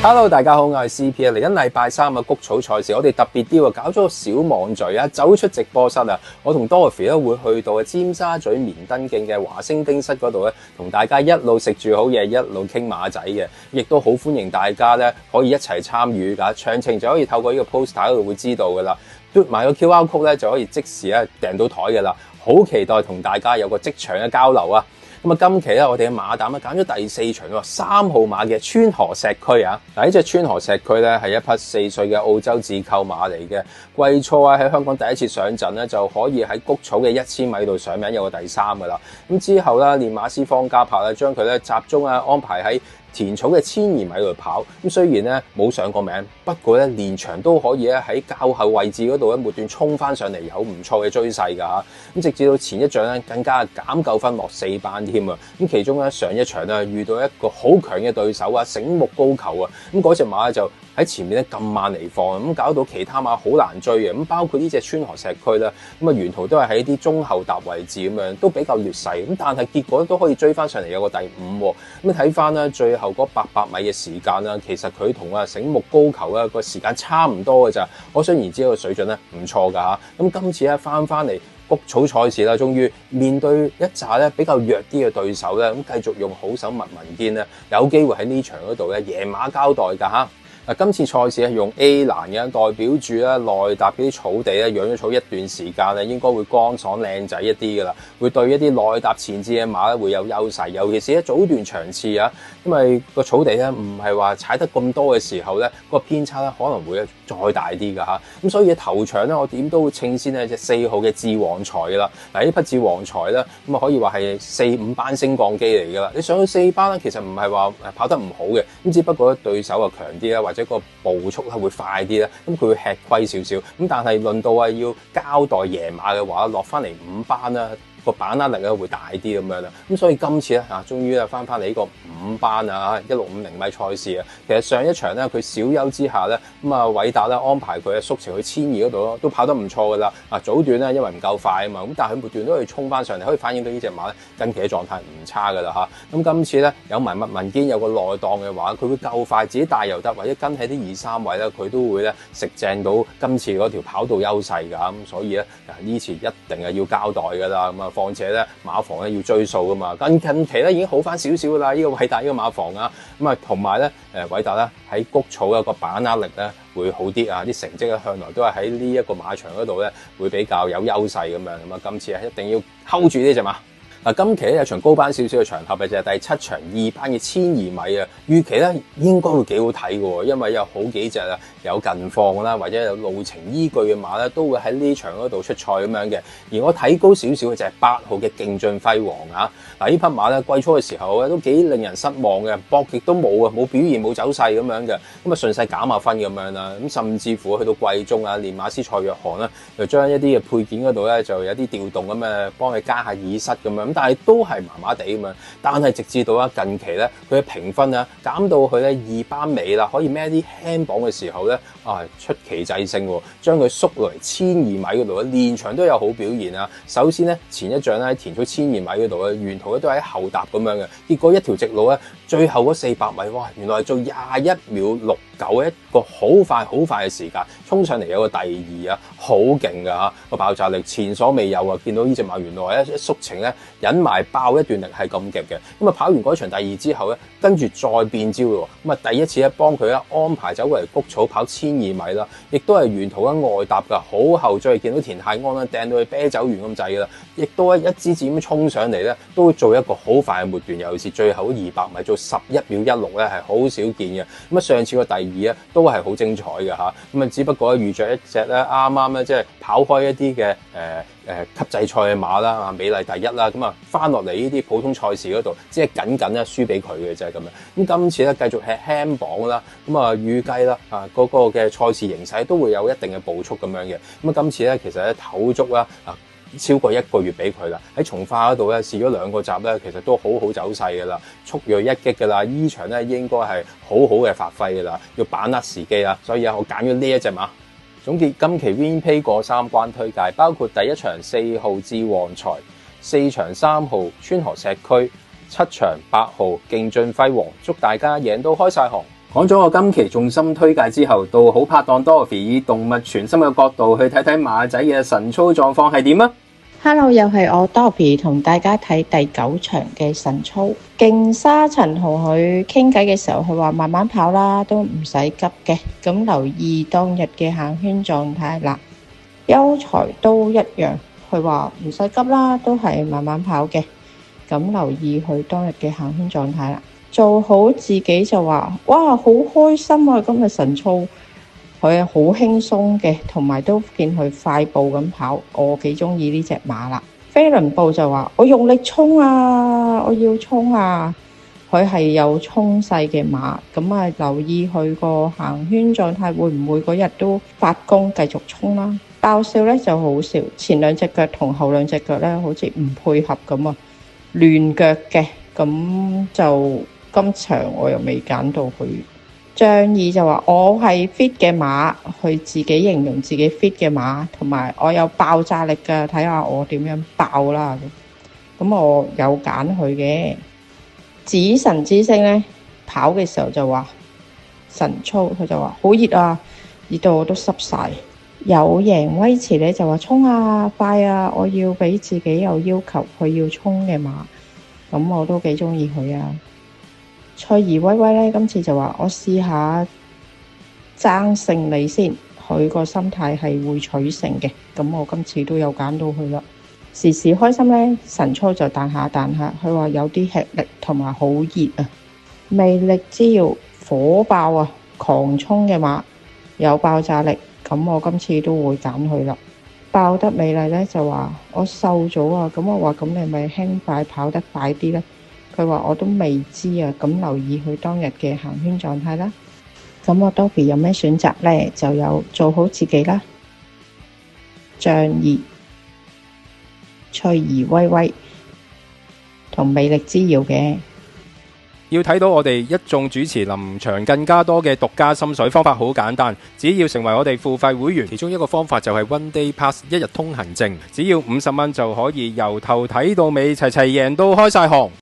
Hello， 大家好，我係 CP 啊！嚟緊禮拜三嘅谷草賽事，我哋特別啲喎，搞咗個小網聚啊，走出直播室啊！我同 Dorothy 咧會去到尖沙咀棉登徑嘅華星冰室嗰度咧，同大家一路食住好嘢，一路傾馬仔嘅，亦都好歡迎大家咧可以一齊參與㗎。詳情就可以透過呢個 poster 嗰度會知道㗎啦，嘟埋個 QR code 咧就可以即時咧訂到台㗎啦。好期待同大家有個即場嘅交流啊！咁啊，今期咧我哋嘅馬膽咧揀咗第4場喎，3號馬嘅川河石區啊！嗱，呢隻川河石區咧係一匹4歲嘅澳洲自購馬嚟嘅，季初啊喺香港第一次上陣咧就可以喺谷草嘅1000米度上名，有個第3噶啦。咁之後咧練馬師方家柏咧將佢咧集中啊安排喺田草嘅1200米度跑，咁雖然咧冇上過名，不過咧連場都可以咧喺較後位置嗰度咧末段衝翻上嚟，有唔錯嘅追勢㗎嚇。咁直至到前一仗咧更加減夠分落4班添啊！咁其中咧上一場咧遇到一個好強嘅對手啊，醒目高球啊！咁嗰隻馬咧就喺前面咧咁慢嚟放，咁搞到其他馬好難追嘅。咁包括呢隻川河石區啦，咁啊沿途都係喺啲中後踏位置咁樣，都比較劣勢。咁但係結果都可以追翻上嚟，有個第5喎。咁睇翻啦，最後嗰800米嘅時間啦，其實佢同啊醒目高球啊個時間差唔多嘅咋，可想而知個水準咧唔錯㗎嚇。咁今次咧翻嚟谷草賽事啦，終於面對一紮咧比較弱啲嘅對手咧，咁繼續用好手麥文堅咧，有機會喺呢場嗰度咧贏馬交代㗎嚇。嗱，今次賽事係用 A 欄嘅，代表住咧內踏嗰啲草地咧養咗草一段時間咧，應該會乾爽靚仔一啲㗎啦，會對一啲內踏前置嘅馬咧會有優勢，尤其是喺早段場次啊，因為個草地咧唔係話踩得咁多嘅時候咧，個偏差咧可能會再大啲㗎嚇。咁所以頭場咧，我點都會稱先呢隻4號嘅智旺財㗎啦。嗱，呢匹智旺財咧咁啊可以話係4、5班升降機嚟㗎啦。你上到4班咧，其實唔係話跑得唔好嘅，咁只不過對手啊強啲啦，或者個步速咧會快啲咧，咁佢會吃虧少少。咁但係論到啊要交代贏馬嘅話，落翻嚟5班啦，個把握力咧會大啲咁樣啦。咁所以今次咧終於啊翻嚟呢個5班啊1650米賽事啊，其實上一場咧佢小休之下咧，咁啊韋達咧安排佢縮程去1200嗰度咯，都跑得唔錯噶啦。早段咧因為唔夠快啊嘛，咁但係佢末段都可以衝翻上嚟，可以反映到呢隻馬咧近期嘅狀態唔差噶啦嚇。咁今次咧有埋麥文堅有個內檔嘅話，佢會夠快，自己帶又得，或者跟喺啲2、3位咧，佢都會咧食正到今次嗰條跑道優勢㗎。咁所以咧呢次一定係要交代㗎啦。咁啊況且咧馬房咧要追數㗎嘛，近期咧已經好翻少少㗎啦。呢個韋達呢個馬房啊，咁啊同埋咧韋達咧喺谷草一個把握力咧會好啲啊，啲成績咧向來都係喺呢一個馬場嗰度咧會比較有優勢咁樣。咁啊今次一定要 hold 住呢隻馬。今期咧有場高班少少嘅場合嘅就係第7場2班嘅1200米啊，預期咧應該會幾好睇嘅喎，因為有好幾隻啊有近況啦，或者有路程依據嘅馬咧都會喺呢場嗰度出賽咁樣嘅。而我睇高少少嘅就係8號嘅勁進輝煌啊！嗱，呢匹馬咧季初嘅時候咧都幾令人失望嘅，搏極都冇啊，冇表現冇走勢咁樣嘅，咁啊順勢減下分咁樣啦。咁甚至乎去到季中啊，練馬師蔡約翰啦，就將一啲嘅配件嗰度咧就有啲調動咁啊，幫佢加下耳塞咁樣。但係都係麻麻地咁樣，但係直至到近期咧，佢嘅評分啊減到去咧2班尾啦，可以孭啲輕磅嘅時候咧，出奇制勝喎，將佢縮落嚟1200米嗰度咧，連場都有好表現啊！首先咧前一仗咧喺田草1200米嗰度咧，沿途咧都喺後踏咁樣嘅，結果一條直路咧，最後嗰400米，哇！原來係做21秒69，一個好快嘅時間衝上嚟，有個第2啊，好勁㗎嚇，個爆炸力前所未有啊！見到呢隻馬原來一縮程咧引埋爆一段力係咁極嘅，咁啊跑完嗰場第2之後咧，跟住再變招喎，咁啊第一次咧幫佢咧安排走過嚟谷草跑1200米啦，亦都係沿途嘅外踏㗎，好後追，見到田泰安啦掟到去啤酒園咁滯㗎啦，亦都一支箭咁衝上嚟咧，都會做一個好快嘅末段，尤其是最後200米做11秒16咧係好少見嘅。咁啊上次個第2咧都係好精彩嘅嚇，咁啊只不過遇着一隻咧啱啱咧即係跑開一啲嘅級制賽嘅馬啦，美麗第1啦，咁啊翻落嚟呢啲普通賽事嗰度，只係僅僅咧輸俾佢嘅啫咁樣。咁今次咧繼續吃輕磅啦，咁啊預計啦嗰個嘅賽事形勢都會有一定嘅步速咁樣嘅。咁啊今次咧其實咧唞足啦超過1個月俾佢啦，喺從化嗰度咧試咗2個集咧，其實都好好走勢㗎啦，速銳一擊㗎啦，依場咧應該係好好嘅發揮㗎啦，要把握時機啦，所以我揀咗呢一隻馬。總結今期 VinPay 過3關推介，包括第1場4號智旺財，4場3號川河石區，7場8號勁進輝煌，祝大家贏到開晒行！講咗我今期重心推介之後，到好拍檔 Dorothy 以動物傳心嘅角度去睇睇馬仔嘅晨操狀況係點啊 Hello， 又係我 Dorothy 同大家睇第9場嘅晨操。勁沙塵同佢傾偈嘅時候，佢話慢慢跑啦，都唔使急嘅。咁留意當日嘅行圈狀態啦。優才都一樣，佢話唔使急啦，都係慢慢跑嘅。咁留意佢當日嘅行圈狀態啦。做好自己就話，哇，好開心啊！今日晨操佢係好輕鬆嘅，同埋都見佢快步咁跑，我幾中意呢隻馬啦。飛輪步就話，我用力衝啊，我要衝啊！佢係有衝勢嘅馬，咁啊留意佢個行圈狀態會唔會嗰日都發功繼續衝啦。爆笑咧就好笑，前兩隻腳同後兩隻腳咧好似唔配合咁啊，亂腳嘅，咁就。今場我又未揀到佢。仗義就話我係 fit 嘅馬，佢自己形容自己 fit 嘅馬，同埋我有爆炸力㗎，睇下我點樣爆啦。咁我有揀佢嘅。子神之星咧跑嘅時候就話晨操，佢就話好熱啊，熱到我都濕晒。有贏威馳咧就話衝啊快啊，我要俾自己有要求，佢要衝嘅馬，咁我都幾中意佢啊。翠兒威威咧，今次就話我試下爭勝利先，佢個心態係會取勝嘅，咁我今次都有揀到佢啦。時時開心咧，晨操就彈下彈下，佢話有啲吃力同埋好熱啊。魅力之耀火爆啊，狂衝嘅馬有爆炸力，咁我今次都會揀佢啦。爆得美麗咧就話我瘦咗啊，咁我話咁你咪輕快跑得快啲咧。佢話我都未知啊，咁留意佢當日嘅行圈狀態啦。咁我 Dorothy 有咩選擇呢？就有做好自己啦，仗義、翠兒威威同魅力之耀嘅。要睇到我哋一眾主持臨場更加多嘅獨家心水方法，好簡單，只要成為我哋付費會員，其中一個方法就係 One Day Pass 一日通行證，只要50蚊就可以由頭睇到尾，齊齊贏到開晒行。